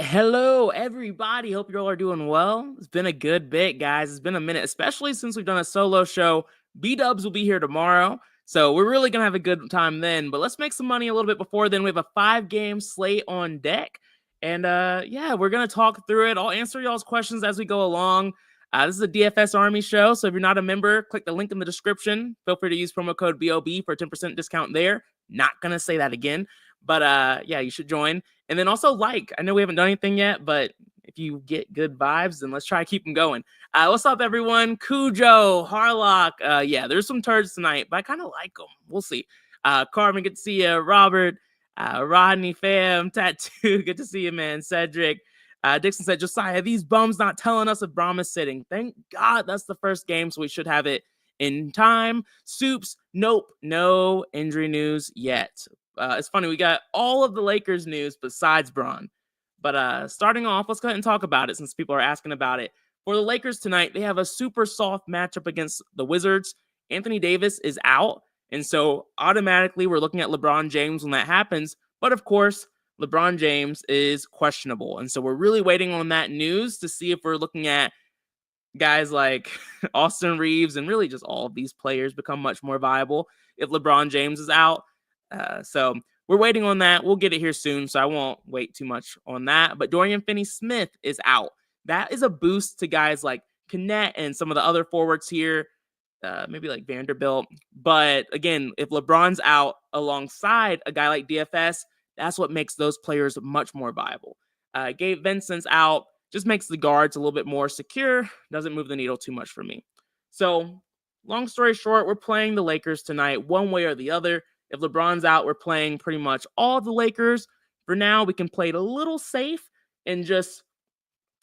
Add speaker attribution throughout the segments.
Speaker 1: right. Hello, everybody. Hope you all are doing well. It's been a good bit, guys. It's been a minute, especially since we've done a solo show. B-Dubs will be here tomorrow, so we're really going to have a good time then. But let's make some money a little bit before then. We have a 5-game slate on deck. And yeah, we're going to talk through it. I'll answer y'all's questions as we go along. This is a DFS Army show, so if you're not a member, click the link in the description. Feel free to use promo code BOB for a 10% discount there. Not going to say that again. But yeah, you should join. And then also I know we haven't done anything yet, but if you get good vibes, then let's try to keep them going. What's up, everyone? Cujo, Harlock. Yeah, there's some turds tonight, but I kind of like them. We'll see. Carmen, good to see you. Robert, Rodney, fam, Tattoo, good to see you, man. Cedric. Dixon said, Josiah, these bums not telling us if Braum is sitting. Thank God that's the first game, so we should have it in time. Soups, nope, no injury news yet. It's funny, we got all of the Lakers news besides Braun. But starting off, let's go ahead and talk about it since people are asking about it. For the Lakers tonight, they have a super soft matchup against the Wizards. Anthony Davis is out, and so automatically we're looking at LeBron James when that happens. But of course, LeBron James is questionable, and so we're really waiting on that news to see if we're looking at guys like Austin Reeves and really just all of these players become much more viable if LeBron James is out. So we're waiting on that. We'll get it here soon, so I won't wait too much on that. But Dorian Finney-Smith is out. That is a boost to guys like Knet and some of the other forwards here, maybe like Vanderbilt. But again, if LeBron's out alongside a guy like DFS, that's what makes those players much more viable. Gabe Vincent's out. Just makes the guards a little bit more secure. Doesn't move the needle too much for me. So long story short, we're playing the Lakers tonight one way or the other. If LeBron's out, we're playing pretty much all the Lakers. For now, we can play it a little safe and just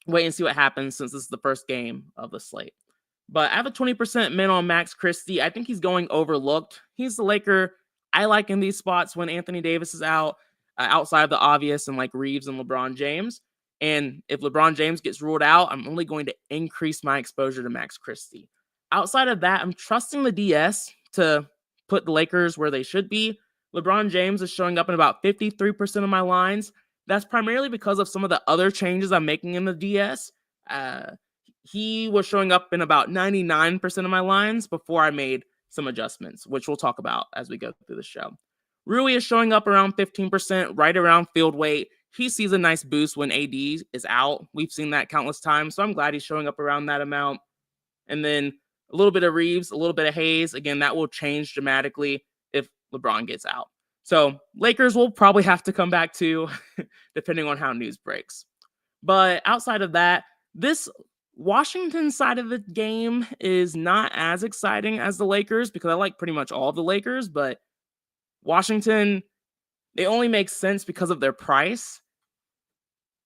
Speaker 1: wait and see what happens since this is the first game of the slate. But I have a 20% min on Max Christie. I think he's going overlooked. He's the Laker I like in these spots when Anthony Davis is out, outside of the obvious and like Reeves and LeBron James. And if LeBron James gets ruled out, I'm only going to increase my exposure to Max Christie. Outside of that, I'm trusting the DS to put the Lakers where they should be. LeBron James is showing up in about 53% of my lines. That's primarily because of some of the other changes I'm making in the DS. He was showing up in about 99% of my lines before I made some adjustments, which we'll talk about as we go through the show. Rui is showing up around 15%, right around field weight. He sees a nice boost when AD is out. We've seen that countless times, so I'm glad he's showing up around that amount. And then a little bit of Reeves, a little bit of Hayes. Again, that will change dramatically if LeBron gets out. So Lakers will probably have to come back to, depending on how news breaks. But outside of that, this Washington side of the game is not as exciting as the Lakers because I like pretty much all of the Lakers, but Washington, they only make sense because of their price.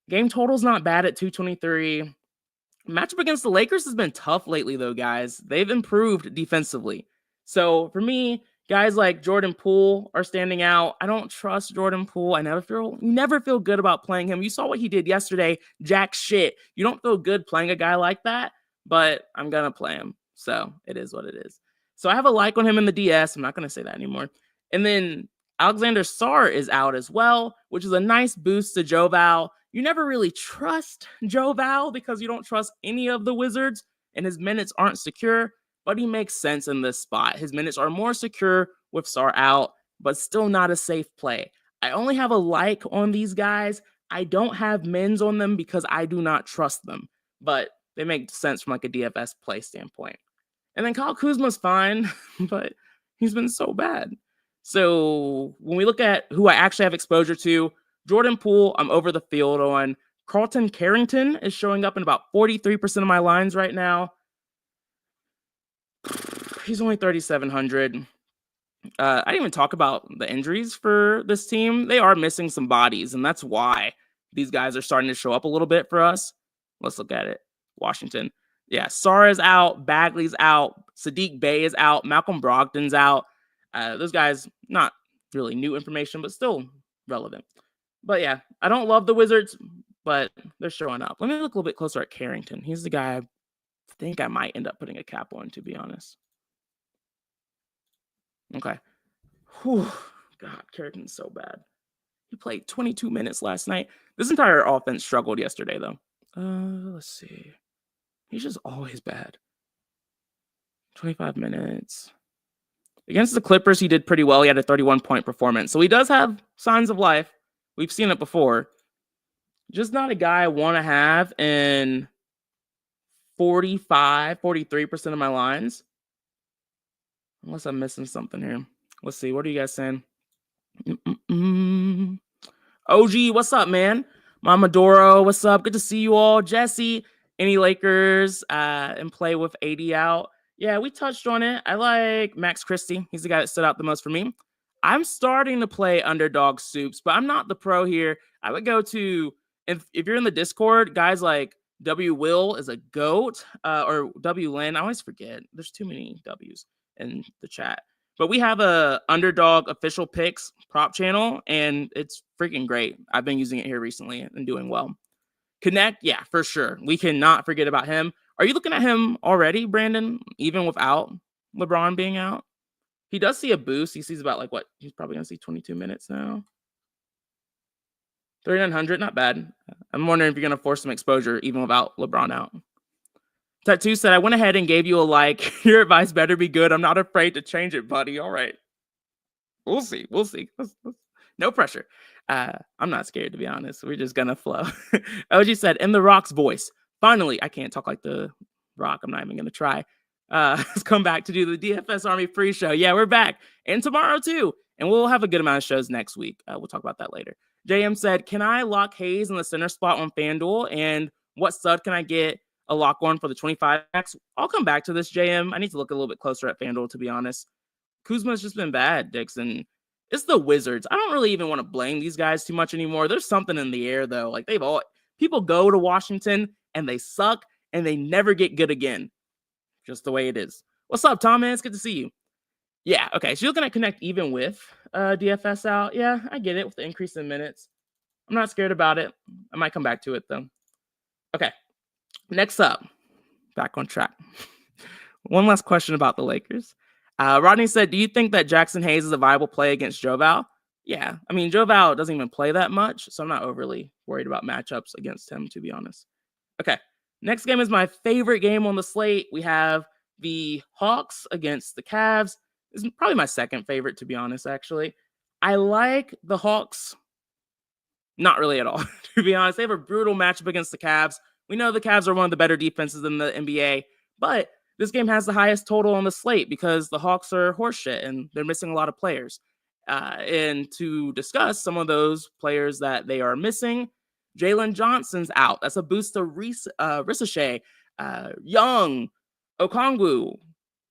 Speaker 1: Game total's not bad at 223. Matchup against the Lakers has been tough lately, though, guys. They've improved defensively. So for me, guys like Jordan Poole are standing out. I don't trust Jordan Poole. I never feel good about playing him. You saw what he did yesterday. Jack shit. You don't feel good playing a guy like that, but I'm going to play him. So it is what it is. So I have a like on him in the DS. I'm not going to say that anymore. And then Alexander Sarr is out as well, which is a nice boost to Joe Val. You never really trust Joe Val because you don't trust any of the Wizards, and his minutes aren't secure, but he makes sense in this spot. His minutes are more secure with Sarr out, but still not a safe play. I only have a like on these guys. I don't have mins on them because I do not trust them, but they make sense from like a DFS play standpoint. And then Kyle Kuzma's fine, but he's been so bad. So when we look at who I actually have exposure to, Jordan Poole, I'm over the field on. Carlton Carrington is showing up in about 43% of my lines right now. He's only 3,700. I didn't even talk about the injuries for this team. They are missing some bodies, and that's why these guys are starting to show up a little bit for us. Let's look at it. Washington. Yeah, Sarr is out. Bagley's out. Sadiq Bey is out. Malcolm Brogdon's out. Those guys, not really new information, but still relevant. But yeah, I don't love the Wizards, but they're showing up. Let me look a little bit closer at Carrington. He's the guy I think I might end up putting a cap on, to be honest. Okay. Whew. God, Carrington's so bad. He played 22 minutes last night. This entire offense struggled yesterday, though. Let's see. He's just always bad. 25 minutes. Against the Clippers, he did pretty well. He had a 31-point performance. So he does have signs of life. We've seen it before. Just not a guy I want to have in 43% of my lines. Unless I'm missing something here. Let's see. What are you guys saying? OG, what's up, man? Mama Doro, what's up? Good to see you all. Jesse, any Lakers and play with AD out? Yeah, we touched on it. I like Max Christie. He's the guy that stood out the most for me. I'm starting to play underdog soups, but I'm not the pro here. I would go to, if you're in the Discord, guys like W Will is a GOAT, or W Lynn. I always forget. There's too many W's in the chat. But we have a underdog official picks prop channel, and it's freaking great. I've been using it here recently and doing well. Connect, yeah, for sure. We cannot forget about him. Are you looking at him already, Brandon, even without LeBron being out? He does see a boost. He sees about like what? He's probably going to see 22 minutes now. 3,900, not bad. I'm wondering if you're going to force some exposure even without LeBron out. Tattoo said, I went ahead and gave you a like. Your advice better be good. I'm not afraid to change it, buddy. All right. We'll see. We'll see. No pressure. I'm not scared, to be honest. We're just going to flow. OG said, in the Rock's voice. Finally, I can't talk like the Rock. I'm not even going to try. Let's come back to do the DFS Army free show. Yeah, we're back. And tomorrow, too. And we'll have a good amount of shows next week. We'll talk about that later. JM said, can I lock Hayes in the center spot on FanDuel? And what stud can I get a lock on for the 25X? I'll come back to this, JM. I need to look a little bit closer at FanDuel, to be honest. Kuzma's just been bad, Dixon. It's the Wizards. I don't really even want to blame these guys too much anymore. There's something in the air, though. Like, people go to Washington, and they suck, and they never get good again. Just the way it is. What's up, Tom, man? It's good to see you. Yeah, okay. So you're looking at Connect even with DFS out. Yeah, I get it with the increase in minutes. I'm not scared about it. I might come back to it, though. Okay. Next up, back on track. One last question about the Lakers. Rodney said, do you think that Jackson Hayes is a viable play against Joval? Yeah. I mean, Joval doesn't even play that much, so I'm not overly worried about matchups against him, to be honest. Okay. Next game is my favorite game on the slate. We have the Hawks against the Cavs. This is probably my second favorite, to be honest, actually. I like the Hawks. Not really at all, to be honest. They have a brutal matchup against the Cavs. We know the Cavs are one of the better defenses in the NBA, but this game has the highest total on the slate because the Hawks are horseshit and they're missing a lot of players. And to discuss some of those players that they are missing, Jalen Johnson's out. That's a boost to Ricochet, Young, Okongwu,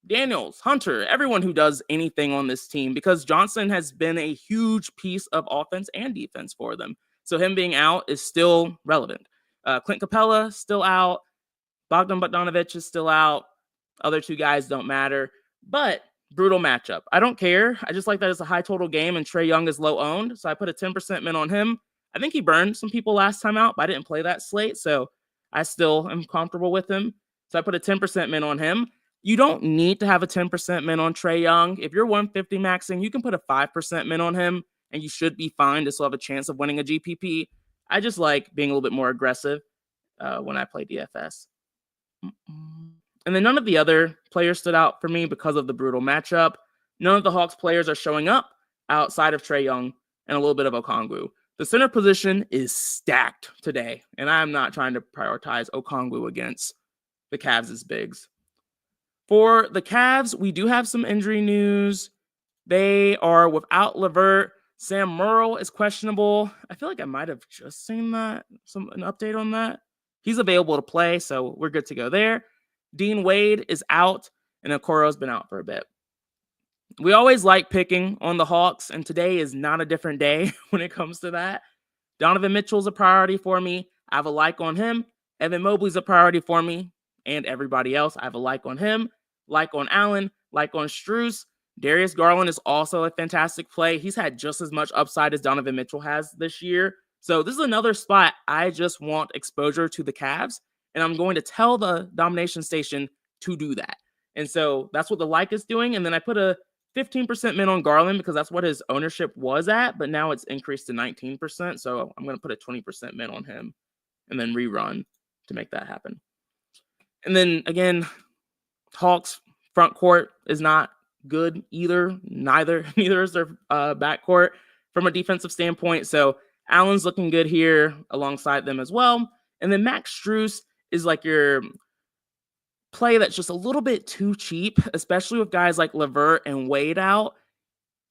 Speaker 1: Daniels, Hunter, everyone who does anything on this team, because Johnson has been a huge piece of offense and defense for them. So him being out is still relevant. Clint Capella still out. Bogdan Bogdanovic is still out. Other two guys don't matter. But brutal matchup. I don't care. I just like that it's a high total game and Trae Young is low owned. So I put a 10% min on him. I think he burned some people last time out, but I didn't play that slate. So I still am comfortable with him. So I put a 10% min on him. You don't need to have a 10% min on Trae Young. If you're 150 maxing, you can put a 5% min on him and you should be fine to still have a chance of winning a GPP. I just like being a little bit more aggressive when I play DFS. And then none of the other players stood out for me because of the brutal matchup. None of the Hawks players are showing up outside of Trae Young and a little bit of Okongwu. The center position is stacked today, and I'm not trying to prioritize Okongwu against the Cavs' bigs. For the Cavs, we do have some injury news. They are without LeVert. Sam Merle is questionable. I feel like I might have just seen that, an update on that. He's available to play, so we're good to go there. Dean Wade is out, and Okoro's been out for a bit. We always like picking on the Hawks, and today is not a different day when it comes to that. Donovan Mitchell's a priority for me. I have a like on him. Evan Mobley's a priority for me, and everybody else. I have a like on him, like on Allen, like on Strus. Darius Garland is also a fantastic play. He's had just as much upside as Donovan Mitchell has this year. So this is another spot I just want exposure to the Cavs, and I'm going to tell the domination station to do that. And so that's what the like is doing. And then I put a 15% min on Garland because that's what his ownership was at, but now it's increased to 19%. So I'm going to put a 20% min on him and then rerun to make that happen. And then again, Hawks front court is not good either. Neither is their back court from a defensive standpoint. So Allen's looking good here alongside them as well. And then Max Strus is like your play that's just a little bit too cheap, especially with guys like LeVert and Wade out.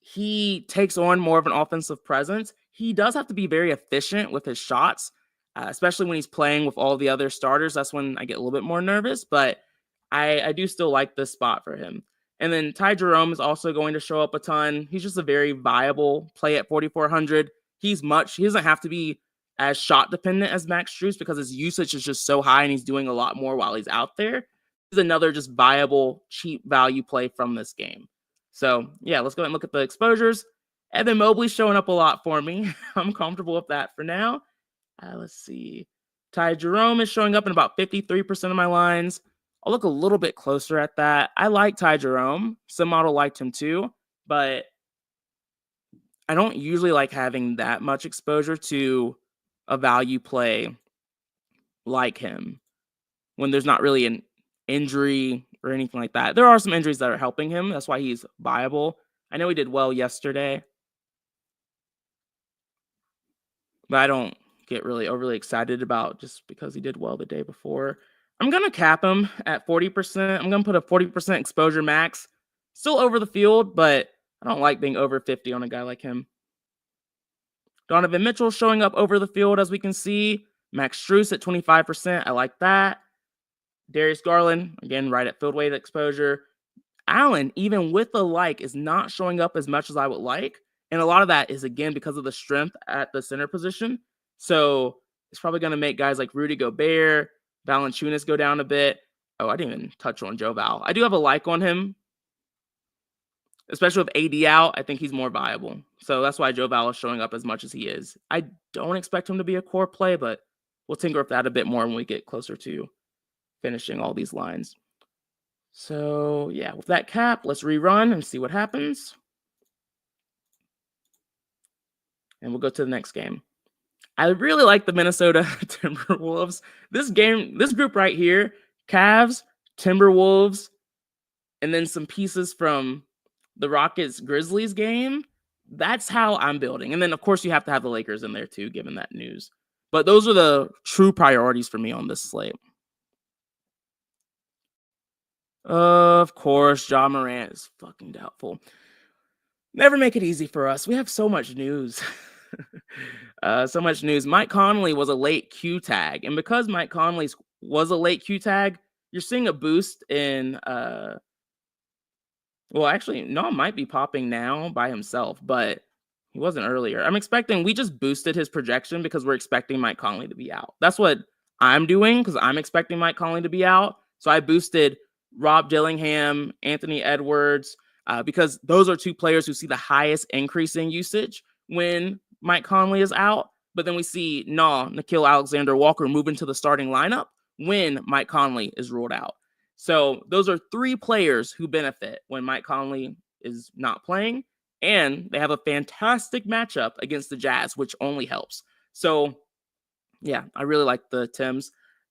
Speaker 1: He takes on more of an offensive presence. He does have to be very efficient with his shots, especially when he's playing with all the other starters. That's when I get a little bit more nervous, but I do still like this spot for him. And then Ty Jerome is also going to show up a ton. He's just a very viable play at 4,400. He doesn't have to be as shot dependent as Max Strus because his usage is just so high and he's doing a lot more while he's out there. He's another just viable, cheap value play from this game. So yeah, let's go ahead and look at the exposures. Evan Mobley's showing up a lot for me. I'm comfortable with that for now. Let's see. Ty Jerome is showing up in about 53% of my lines. I'll look a little bit closer at that. I like Ty Jerome. Some model liked him too, but I don't usually like having that much exposure to a value play like him when there's not really an injury or anything like that. There are some injuries that are helping him. That's why he's viable. I know he did well yesterday, but I don't get really overly excited about just because he did well the day before. I'm going to cap him at 40%. I'm going to put a 40% exposure max. Still over the field, but I don't like being over 50 on a guy like him. Donovan Mitchell showing up over the field, as we can see. Max Strus at 25%. I like that. Darius Garland, again, right at field weight exposure. Allen, even with the like, is not showing up as much as I would like. And a lot of that is, again, because of the strength at the center position. So it's probably going to make guys like Rudy Gobert, Valanciunas go down a bit. Oh, I didn't even touch on Joe Val. I do have a like on him, especially with AD out. I think he's more viable. So that's why Joe Val is showing up as much as he is. I don't expect him to be a core play, but we'll tinker with that a bit more when we get closer to finishing all these lines. So yeah, with that cap, let's rerun and see what happens. And we'll go to the next game. I really like the Minnesota Timberwolves. This group right here, Cavs, Timberwolves, and then some pieces from the Rockets Grizzlies game. That's how I'm building. And then, of course, you have to have the Lakers in there too, given that news. But those are the true priorities for me on this slate. Of course, Ja Morant is fucking doubtful. Never make it easy for us. We have so much news. So much news. Mike Conley was a late Q tag. And because Mike Conley was a late Q tag, you're seeing a boost in well, actually, no, it might be popping now by himself, but he wasn't earlier. We just boosted his projection because we're expecting Mike Conley to be out. That's what I'm doing because I'm expecting Mike Conley to be out. So I boosted Rob Dillingham, Anthony Edwards, because those are two players who see the highest increase in usage when Mike Conley is out. But then we see Nickeil Alexander-Walker move into the starting lineup when Mike Conley is ruled out. So those are three players who benefit when Mike Conley is not playing. And they have a fantastic matchup against the Jazz, which only helps. So yeah, I really like the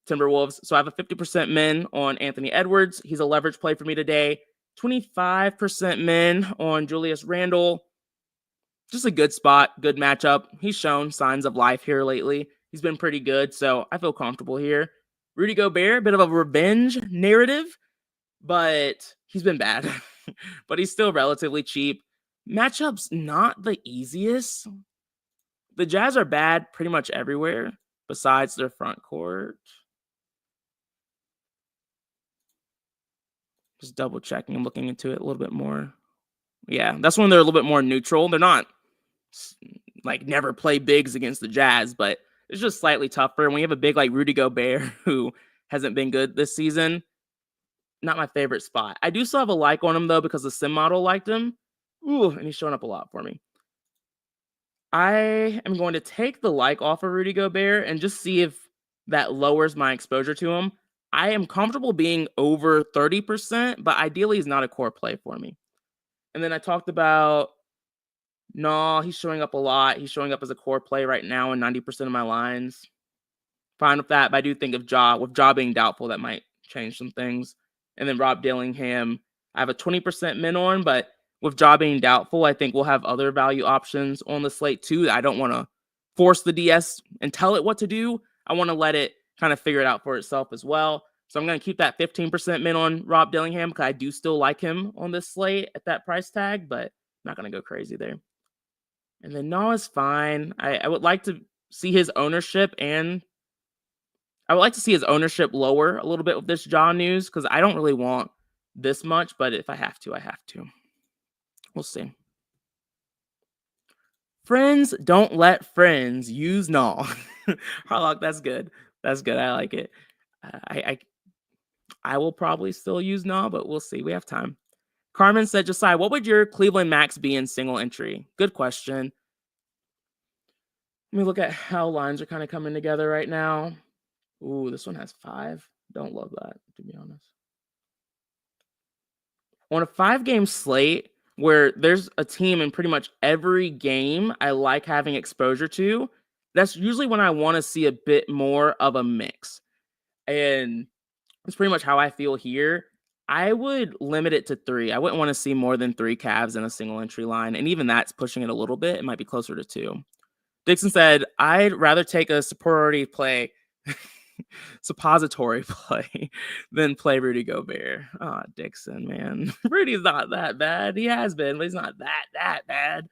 Speaker 1: Timberwolves. So I have a 50% min on Anthony Edwards. He's a leverage play for me today. 25% min on Julius Randle. Just a good spot, good matchup. He's shown signs of life here lately. He's been pretty good, so I feel comfortable here. Rudy Gobert, a bit of a revenge narrative, but he's been bad. But he's still relatively cheap. Matchup's not the easiest. The Jazz are bad pretty much everywhere besides their front court. Just double checking. I'm looking into it a little bit more. Yeah, that's when they're a little bit more neutral. They're not like never play bigs against the Jazz, but it's just slightly tougher. When you have a big like Rudy Gobert who hasn't been good this season, not my favorite spot. I do still have a like on him though because the sim model liked him. Ooh, and he's showing up a lot for me. I am going to take the like off of Rudy Gobert and just see if that lowers my exposure to him. I am comfortable being over 30%, but ideally he's not a core play for me. And then I talked about he's showing up a lot. He's showing up as a core play right now in 90% of my lines. Fine with that, but I do think with Ja being doubtful, that might change some things. And then Rob Dillingham, I have a 20% min on, but with Ja being doubtful, I think we'll have other value options on the slate too. I don't want to force the DS and tell it what to do. I want to let it kind of figure it out for itself as well. So I'm going to keep that 15% min on Rob Dillingham because I do still like him on this slate at that price tag, but I'm not going to go crazy there. And then is fine. I would like to see his ownership lower a little bit with this Ja news because I don't really want this much, but if I have to, I have to. We'll see. Friends don't let friends use Harlock, that's good. That's good. I like it. I will probably still use but we'll see. We have time. Carmen said, Josiah, what would your Cleveland max be in single entry? Good question. Let me look at how lines are kind of coming together right now. Ooh, this one has 5. Don't love that, to be honest. On a 5-game slate where there's a team in pretty much every game I like having exposure to, that's usually when I want to see a bit more of a mix. And that's pretty much how I feel here. I would limit it to 3. I wouldn't want to see more than 3 Cavs in a single entry line. And even that's pushing it a little bit. It might be closer to 2. Dixon said, I'd rather take a suppository play than play Rudy Gobert. Oh, Dixon, man. Rudy's not that bad. He has been, but he's not that bad.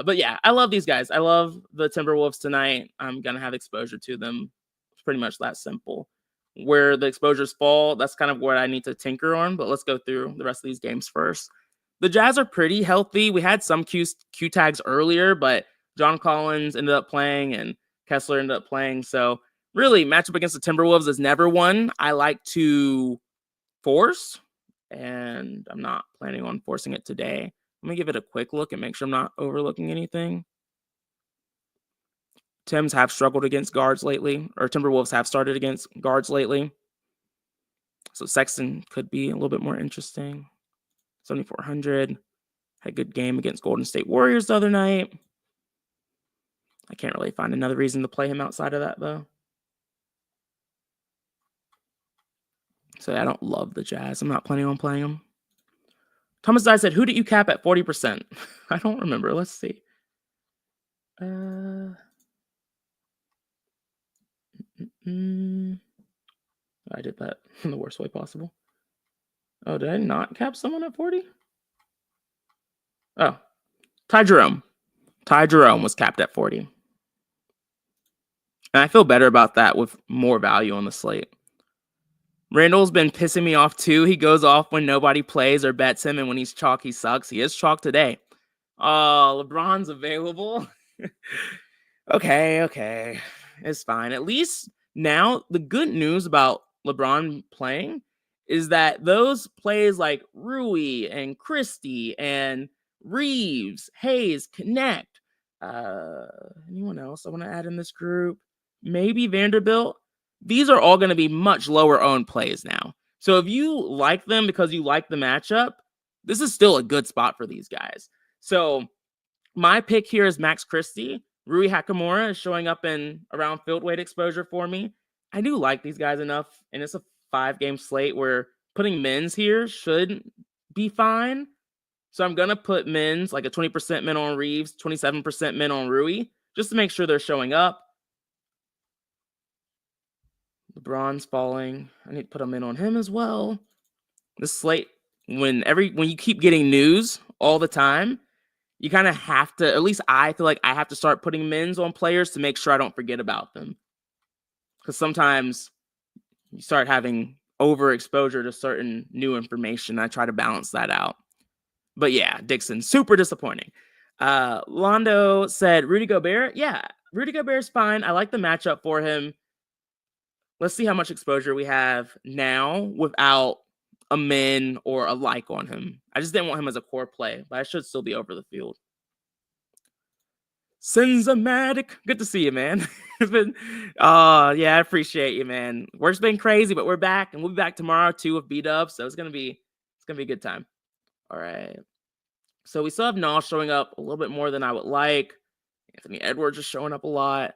Speaker 1: But yeah, I love these guys. I love the Timberwolves tonight. I'm going to have exposure to them. It's pretty much that simple. Where the exposures fall, that's kind of what I need to tinker on. But let's go through the rest of these games first. The Jazz are pretty healthy. We had some Q tags earlier, but John Collins ended up playing and Kessler ended up playing. So really, matchup against the Timberwolves is never one I like to force, and I'm not planning on forcing it today. Let me give it a quick look and make sure I'm not overlooking anything. Tims have struggled against guards lately, or Timberwolves have started against guards lately. So Sexton could be a little bit more interesting. 7,400. Had a good game against Golden State Warriors the other night. I can't really find another reason to play him outside of that, though. So I don't love the Jazz. I'm not planning on playing them. Thomas Dye said, who did you cap at 40%? I don't remember. Let's see. I did that in the worst way possible. Oh, did I not cap someone at 40? Oh, Ty Jerome. Ty Jerome was capped at 40. And I feel better about that with more value on the slate. Randall's been pissing me off too. He goes off when nobody plays or bets him, and when he's chalk, he sucks. He is chalk today. Oh, LeBron's available. Okay. It's fine. At least now, the good news about LeBron playing is that those plays like Rui and Christie and Reeves, Hayes, Connect. Anyone else I want to add in this group? Maybe Vanderbilt. These are all going to be much lower owned plays now. So if you like them because you like the matchup, this is still a good spot for these guys. So my pick here is Max Christie. Rui Hachimura is showing up in around field weight exposure for me. I do like these guys enough, and it's a 5-game slate where putting mins here should be fine. So I'm going to put mins, like a 20% min on Reeves, 27% min on Rui, just to make sure they're showing up. LeBron's falling. I need to put a min on him as well. This slate, when you keep getting news all the time, you kind of have to, at least I feel like I have to start putting mins on players to make sure I don't forget about them. Because sometimes you start having overexposure to certain new information. I try to balance that out. But yeah, Dixon, super disappointing. Londo said, Rudy Gobert? Yeah, Rudy Gobert's fine. I like the matchup for him. Let's see how much exposure we have now without a min or a like on him. I just didn't want him as a core play, but I should still be over the field. Cinzamatic, good to see you, man. It's been, yeah, I appreciate you, man. Work's been crazy, but we're back, and we'll be back tomorrow too with B-Dub, so it's gonna be a good time. All right. So we still have Naw showing up a little bit more than I would like. Anthony Edwards is showing up a lot.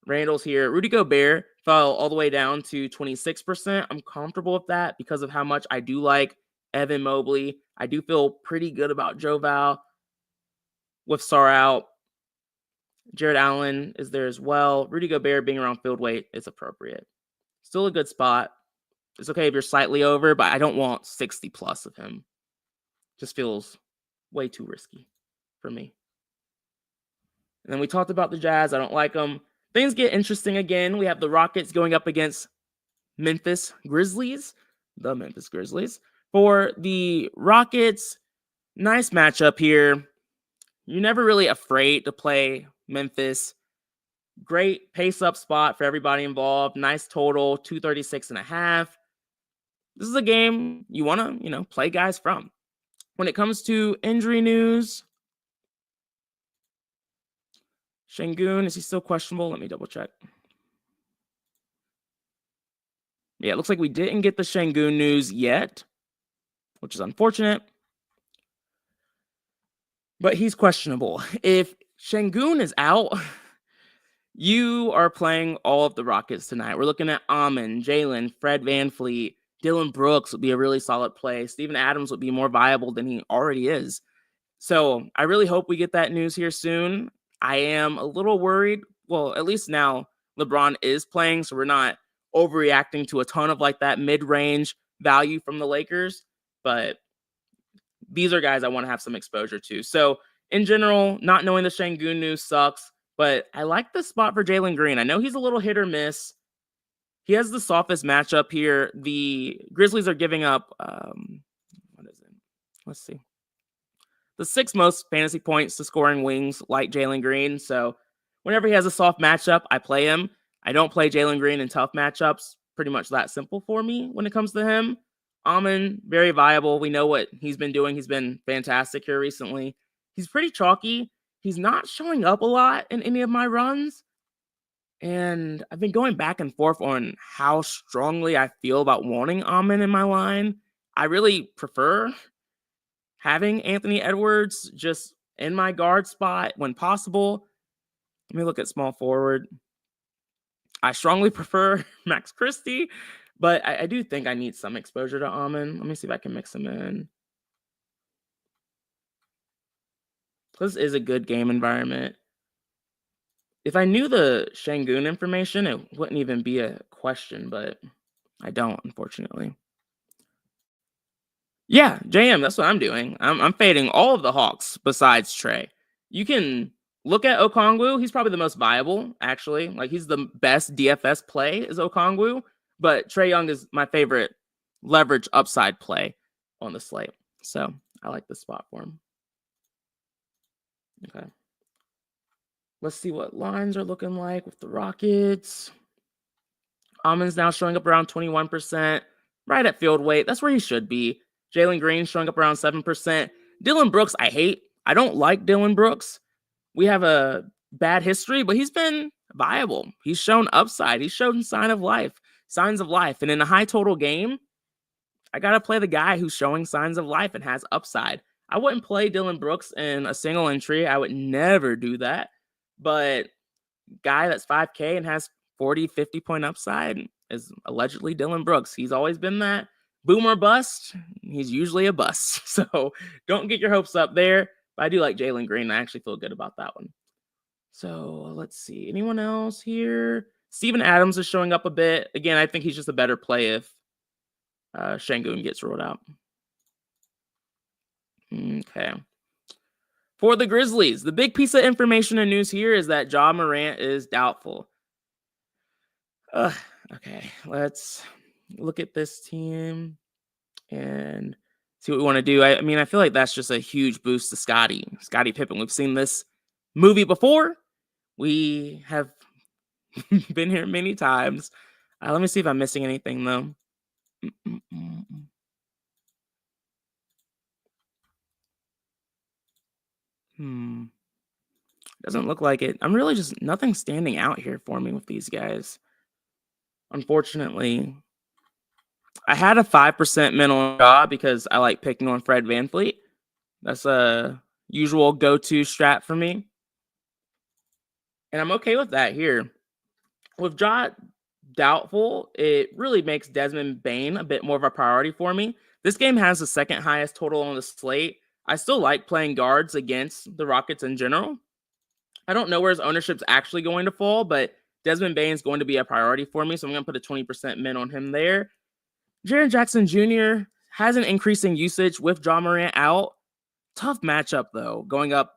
Speaker 1: Randall's here. Rudy Gobert fell all the way down to 26%. I'm comfortable with that because of how much I do like Evan Mobley. I do feel pretty good about Joe Val with Sar out. Jared Allen is there as well. Rudy Gobert being around field weight is appropriate. Still a good spot. It's okay if you're slightly over, but I don't want 60 plus of him. Just feels way too risky for me. And then we talked about the Jazz. I don't like them. Things get interesting again. We have the Rockets going up against Memphis Grizzlies. The Memphis Grizzlies. For the Rockets, nice matchup here. You're never really afraid to play Memphis. Great pace-up spot for everybody involved. Nice total, 236.5. This is a game you want to, play guys from. When it comes to injury news, Şengün, is he still questionable? Let me double check. Yeah, it looks like we didn't get the Şengün news yet, which is unfortunate. But he's questionable. If Şengün is out, you are playing all of the Rockets tonight. We're looking at Amon, Jalen, Fred VanVleet, Dylan Brooks would be a really solid play. Steven Adams would be more viable than he already is. So I really hope we get that news here soon. I am a little worried. Well, at least now LeBron is playing, so we're not overreacting to a ton of like that mid-range value from the Lakers. But these are guys I want to have some exposure to. So in general, not knowing the Şengün news sucks, but I like the spot for Jalen Green. I know he's a little hit or miss. He has the softest matchup here. The Grizzlies are giving up, what is it? Let's see. The 6th most fantasy points to scoring wings like Jalen Green. So whenever he has a soft matchup, I play him. I don't play Jalen Green in tough matchups. Pretty much that simple for me when it comes to him. Amon, very viable. We know what he's been doing. He's been fantastic here recently. He's pretty chalky. He's not showing up a lot in any of my runs. And I've been going back and forth on how strongly I feel about wanting Amon in my line. I really prefer having Anthony Edwards just in my guard spot when possible. Let me look at small forward. I strongly prefer Max Christie, but I do think I need some exposure to Amon. Let me see if I can mix him in. This is a good game environment. If I knew the Şengün information, it wouldn't even be a question, but I don't, unfortunately. Yeah, JM, that's what I'm doing. I'm fading all of the Hawks besides Trey. You can look at Okongwu. He's probably the most viable, actually. Like, he's the best DFS play is Okongwu, but Trae Young is my favorite leverage upside play on the slate. So I like the spot for him. Okay. Let's see what lines are looking like with the Rockets. Amon's now showing up around 21%, right at field weight. That's where he should be. Jalen Green showing up around 7%. Dylan Brooks, I hate. I don't like Dylan Brooks. We have a bad history, but he's been viable. He's shown upside. He's shown signs of life. And in a high total game, I got to play the guy who's showing signs of life and has upside. I wouldn't play Dylan Brooks in a single entry. I would never do that. But guy that's 5K and has 40, 50 point upside is allegedly Dylan Brooks. He's always been that. Boom or bust, he's usually a bust. So don't get your hopes up there. But I do like Jalen Green. I actually feel good about that one. So let's see. Anyone else here? Steven Adams is showing up a bit. Again, I think he's just a better play if Şengün gets rolled out. Okay. For the Grizzlies, the big piece of information and news here is that Ja Morant is doubtful. Okay, let's look at this team and see what we want to do. I mean, I feel like that's just a huge boost to Scottie Pippen. We've seen this movie before. We have been here many times. Let me see if I'm missing anything, though. Doesn't look like it. I'm really just nothing standing out here for me with these guys. Unfortunately, I had a 5% mental draw because I like picking on Fred VanVleet. That's a usual go-to strat for me. And I'm okay with that here. With Ja doubtful, it really makes Desmond Bane a bit more of a priority for me. This game has the second highest total on the slate. I still like playing guards against the Rockets in general. I don't know where his ownership's actually going to fall, but Desmond Bane is going to be a priority for me, so I'm going to put a 20% min on him there. Jaren Jackson Jr. has an increasing usage with Ja Morant out. Tough matchup though, going up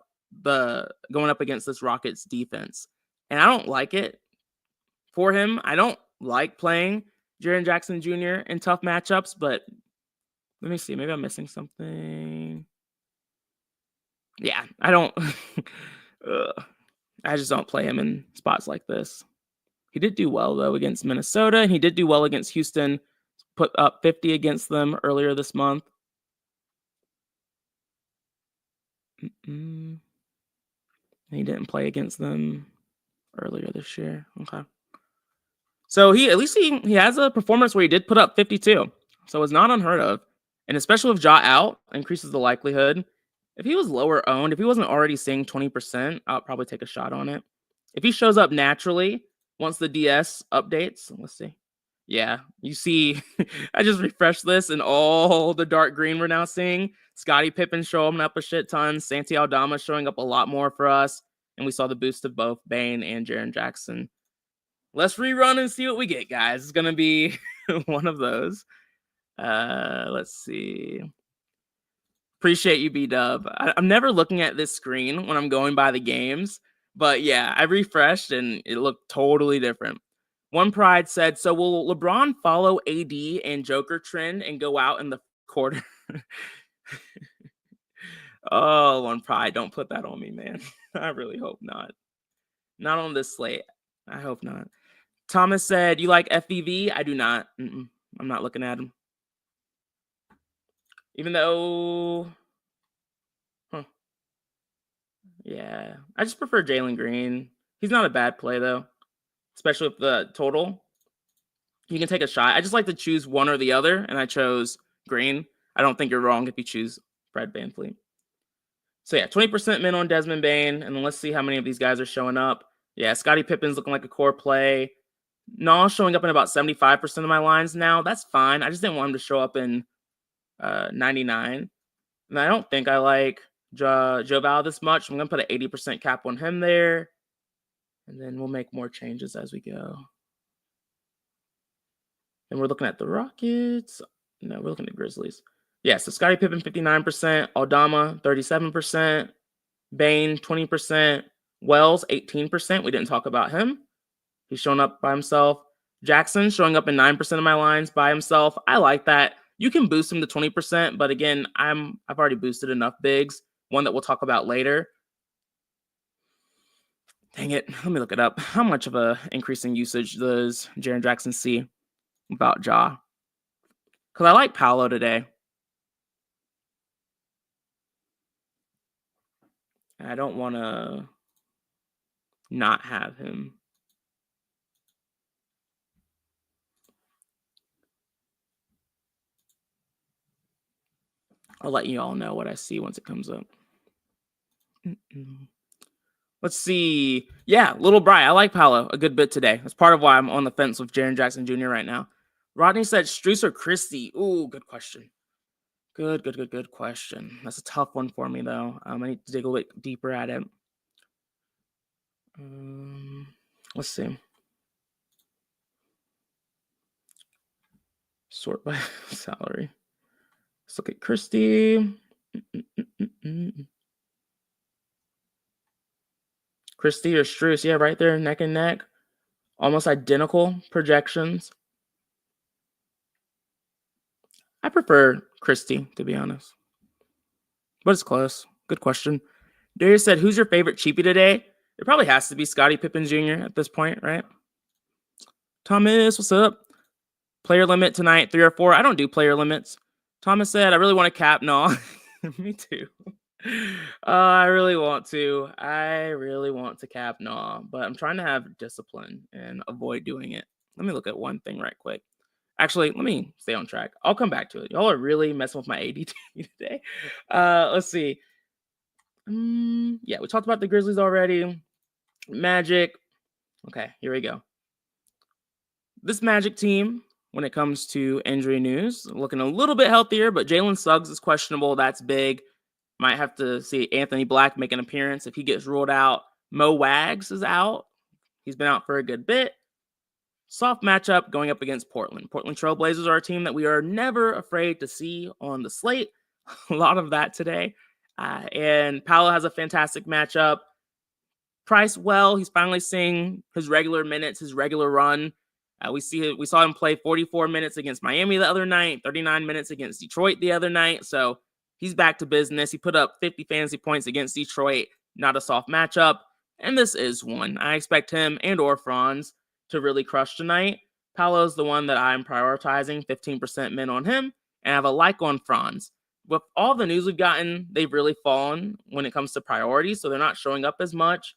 Speaker 1: against this Rockets defense, and I don't like it for him. I don't like playing Jaren Jackson Jr. in tough matchups, but let me see. Maybe I'm missing something. Yeah, I don't. I just don't play him in spots like this. He did do well, though, against Minnesota, and he did do well against Houston. Put up 50 against them earlier this month. He didn't play against them earlier this year. Okay. So he has a performance where he did put up 52. So it's not unheard of. And especially with Ja out, increases the likelihood. If he was lower owned, if he wasn't already seeing 20%, I'll probably take a shot on it. If he shows up naturally, once the DS updates, let's see. Yeah, you see, I just refreshed this and all the dark green we're now seeing. Scottie Pippen showing up a shit ton. Santi Aldama showing up a lot more for us. And we saw the boost of both Bane and Jaren Jackson. Let's rerun and see what we get, guys. It's going to be one of those. Let's see. Appreciate you, B-Dub. I'm never looking at this screen when I'm going by the games. But yeah, I refreshed and it looked totally different. One Pride said, so will LeBron follow AD and Joker trend and go out in the quarter? Oh, One Pride, don't put that on me, man. I really hope not. Not on this slate. I hope not. Thomas said, you like FVV? I do not. I'm not looking at him. Even though... Yeah, I just prefer Jalen Green. He's not a bad play, though. Especially with the total. You can take a shot. I just like to choose one or the other, and I chose Green. I don't think you're wrong if you choose Fred VanVleet. So yeah, 20% min on Desmond Bane, and then let's see how many of these guys are showing up. Yeah, Scottie Pippen's looking like a core play. Nas showing up in about 75% of my lines now. That's fine. I just didn't want him to show up in 99. And I don't think I like Joe Val this much. I'm going to put an 80% cap on him there. And then we'll make more changes as we go. And we're looking at the Rockets. No, we're looking at Grizzlies. Yeah, so Scottie Pippen, 59%. Aldama, 37%. Bane, 20%. Wells, 18%. We didn't talk about him. He's showing up by himself. Jackson showing up in 9% of my lines by himself. I like that. You can boost him to 20%, but again, I've already boosted enough bigs. One that we'll talk about later. Dang it. Let me look it up. How much of a increasing usage does Jaren Jackson see about Ja? Because I like Paolo today. I don't want to not have him. I'll let you all know what I see once it comes up. Let's see. Yeah, Little Bry. I like Paolo a good bit today. That's part of why I'm on the fence with Jaren Jackson Jr. right now. Rodney said Strus or Christie. Ooh, good question. Good question. That's a tough one for me, though. I need to dig a bit deeper at it. Let's see. Sort by salary. Let's look at Christie. Christie or Strus. Yeah, right there, neck and neck. Almost identical projections. I prefer Christie, to be honest. But it's close. Good question. Darius said, who's your favorite cheapie today? It probably has to be Scottie Pippen Jr. at this point, right? Thomas, what's up? Player limit tonight, 3 or 4. I don't do player limits. Thomas said, I really want to cap. No, me too. I really want to. I really want to cap. No, but I'm trying to have discipline and avoid doing it. Let me look at one thing right quick. Actually, let me stay on track. I'll come back to it. Y'all are really messing with my ADT today. Let's see. Yeah, we talked about the Grizzlies already. Magic. Okay, here we go. This Magic team, when it comes to injury news, looking a little bit healthier, but Jalen Suggs is questionable. That's big. Might have to see Anthony Black make an appearance. If he gets ruled out, Mo Wags is out. He's been out for a good bit. Soft matchup going up against Portland. Portland Trailblazers are a team that we are never afraid to see on the slate. A lot of that today. And Paolo has a fantastic matchup. Price well. He's finally seeing his regular minutes, his regular run. We saw him play 44 minutes against Miami the other night, 39 minutes against Detroit the other night. So he's back to business. He put up 50 fantasy points against Detroit. Not a soft matchup. And this is one. I expect him and or Franz to really crush tonight. Paolo's the one that I'm prioritizing, 15% min on him. And I have a like on Franz. With all the news we've gotten, they've really fallen when it comes to priorities. So they're not showing up as much.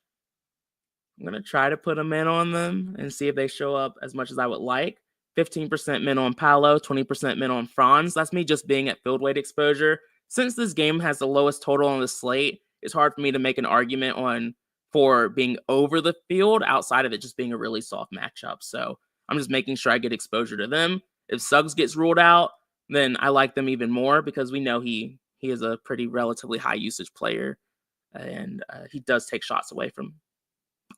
Speaker 1: I'm going to try to put a min on them and see if they show up as much as I would like. 15% min on Paolo, 20% min on Franz. That's me just being at field weight exposure. Since this game has the lowest total on the slate, it's hard for me to make an argument for being over the field outside of it just being a really soft matchup. So I'm just making sure I get exposure to them. If Suggs gets ruled out, then I like them even more because we know he is a pretty relatively high usage player, and he does take shots away from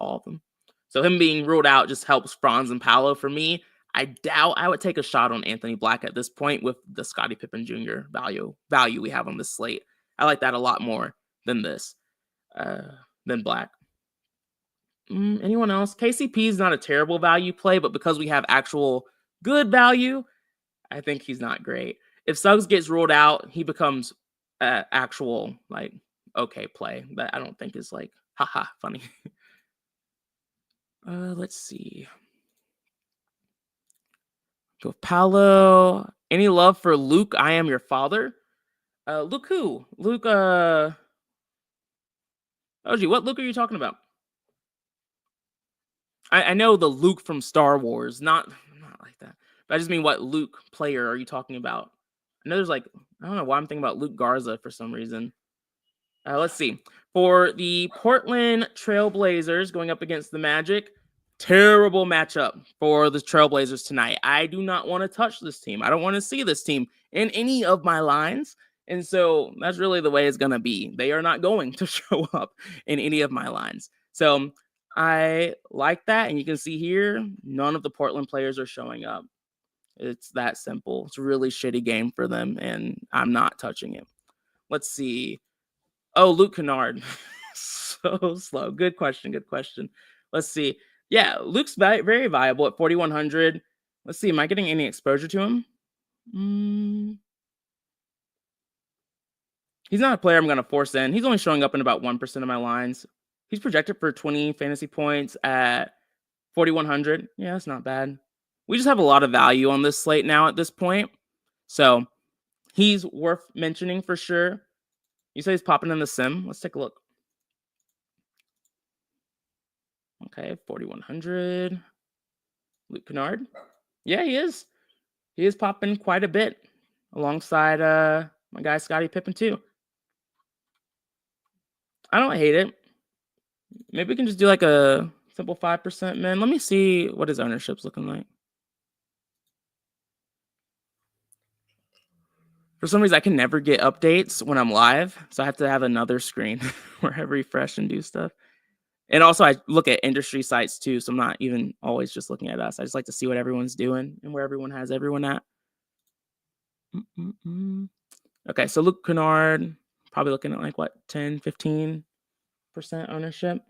Speaker 1: all of them. So him being ruled out just helps Franz and Paolo for me. I doubt I would take a shot on Anthony Black at this point with the Scottie Pippen Jr. value we have on this slate. I like that a lot more than than Black. Anyone else? KCP is not a terrible value play, but because we have actual good value, I think he's not great. If Suggs gets ruled out, he becomes actual okay play that I don't think is haha funny. Let's see. Go Paolo. Any love for Luke? I am your father. Luke who? Luke. OG, what Luke are you talking about? I know the Luke from Star Wars, not like that. But I just mean what Luke player are you talking about? I know there's I don't know why I'm thinking about Luke Garza for some reason. Let's see. For the Portland Trailblazers going up against the Magic, terrible matchup for the Trailblazers tonight. I do not want to touch this team. I don't want to see this team in any of my lines. And so that's really the way it's going to be. They are not going to show up in any of my lines. So I like that. And you can see here, none of the Portland players are showing up. It's that simple. It's a really shitty game for them, and I'm not touching it. Let's see. Oh, Luke Kennard. So slow. Good question. Let's see. Yeah, Luke's very viable at 4,100. Let's see. Am I getting any exposure to him? He's not a player I'm going to force in. He's only showing up in about 1% of my lines. He's projected for 20 fantasy points at 4,100. Yeah, that's not bad. We just have a lot of value on this slate now at this point. So he's worth mentioning for sure. You say he's popping in the sim. Let's take a look. Okay, 4,100. Luke Kennard. Yeah, he is. He is popping quite a bit alongside my guy Scottie Pippen too. I don't hate it. Maybe we can just do a simple 5%, man. Let me see what his ownership's looking like. For some reason, I can never get updates when I'm live, so I have to have another screen where I refresh and do stuff. And also, I look at industry sites too, so I'm not even always just looking at us. I just like to see what everyone's doing and where everyone has everyone at. Okay, so Luke Kennard, probably looking at 10, 15% ownership.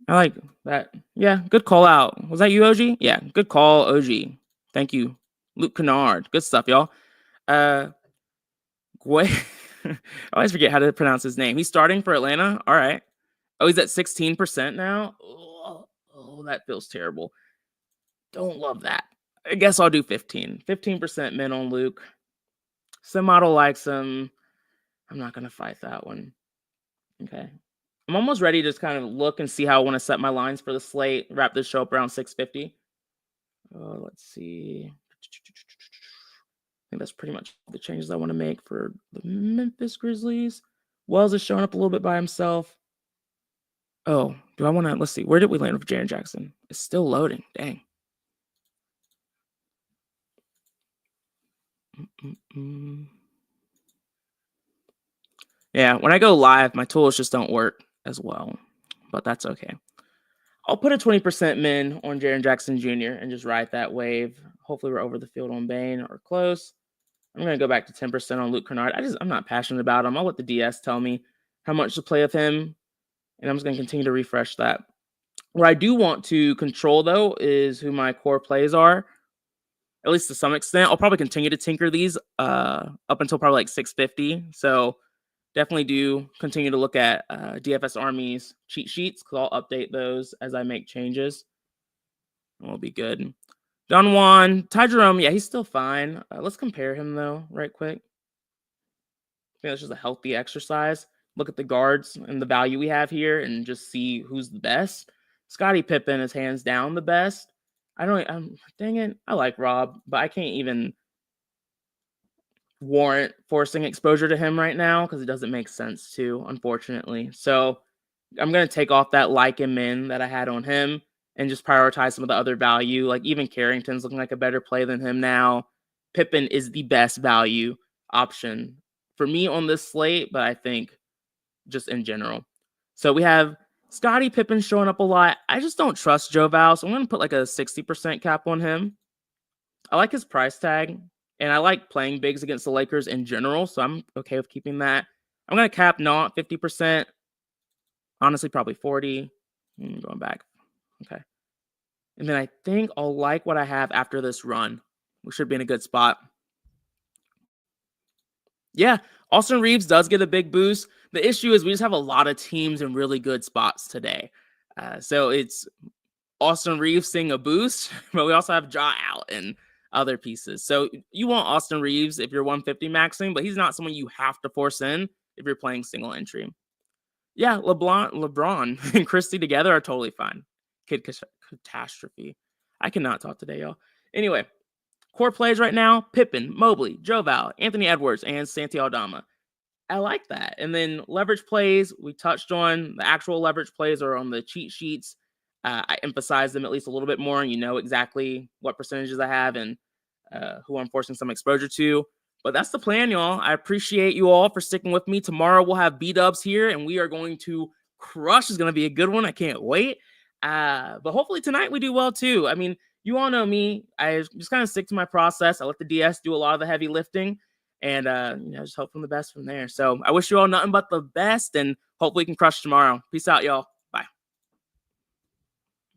Speaker 1: I like that. Yeah, good call out. Was that you, OG? Yeah, good call, OG. Thank you, Luke Kennard. Good stuff, y'all. I always forget how to pronounce his name. He's starting for Atlanta. All right. Oh, he's at 16% now. Oh, that feels terrible. Don't love that. I guess I'll do 15. 15% min on Luke. Some model likes him. I'm not going to fight that one. Okay. I'm almost ready to just kind of look and see how I want to set my lines for the slate. Wrap this show up around 6:50. Let's see. I think that's pretty much the changes I want to make for the Memphis Grizzlies. Wells is showing up a little bit by himself. Oh, do I want to? Let's see. Where did we land with Jaren Jackson? It's still loading. Dang. Yeah, when I go live, my tools just don't work as well, but that's okay. I'll put a 20% min on Jaren Jackson Jr. and just ride that wave. Hopefully we're over the field on Bane or close. I'm going to go back to 10% on Luke Kennard. I'm not passionate about him. I'll let the DS tell me how much to play with him, and I'm just going to continue to refresh that. What I do want to control, though, is who my core plays are, at least to some extent. I'll probably continue to tinker these up until probably like 650. So definitely do continue to look at DFS Army's cheat sheets because I'll update those as I make changes. And we'll be good. Don Juan, Ty Jerome, yeah, he's still fine. Let's compare him, though, right quick. I think that's just a healthy exercise. Look at the guards and the value we have here and just see who's the best. Scottie Pippen is hands down the best. Dang it, I like Rob, but I can't even warrant forcing exposure to him right now because it doesn't make sense to, unfortunately. So I'm going to take off that like and min that I had on him and just prioritize some of the other value. Like even Carrington's looking like a better play than him now. Pippen is the best value option for me on this slate, but I think just in general. So we have Scottie Pippen showing up a lot. I just don't trust Joe Val, so I'm going to put like a 60% cap on him. I like his price tag, and I like playing bigs against the Lakers in general, so I'm okay with keeping that. I'm going to cap not 50%. Honestly, probably 40. Going back. Okay. And then I think I'll like what I have after this run. We should be in a good spot. Yeah, Austin Reeves does get a big boost. The issue is we just have a lot of teams in really good spots today. So it's Austin Reeves seeing a boost, but we also have Ja out and other pieces. So you want Austin Reeves if you're 150 maxing, but he's not someone you have to force in if you're playing single entry. Yeah, LeBron and Christie together are totally fine. Kid catastrophe. I cannot talk today, y'all. Anyway, core plays right now, Pippen, Mobley, Joe Val, Anthony Edwards, and Santi Aldama. I like that. And then leverage plays, we touched on. The actual leverage plays are on the cheat sheets. I emphasize them at least a little bit more, and you know exactly what percentages I have and who I'm forcing some exposure to. But that's the plan, y'all. I appreciate you all for sticking with me. Tomorrow we'll have B-dubs here, and we are going to crush. It's going to be a good one. I can't wait. But hopefully tonight we do well, too. I mean, you all know me. I just kind of stick to my process. I let the DS do a lot of the heavy lifting, and just hope for the best from there. So I wish you all nothing but the best, and hopefully we can crush tomorrow. Peace out, y'all.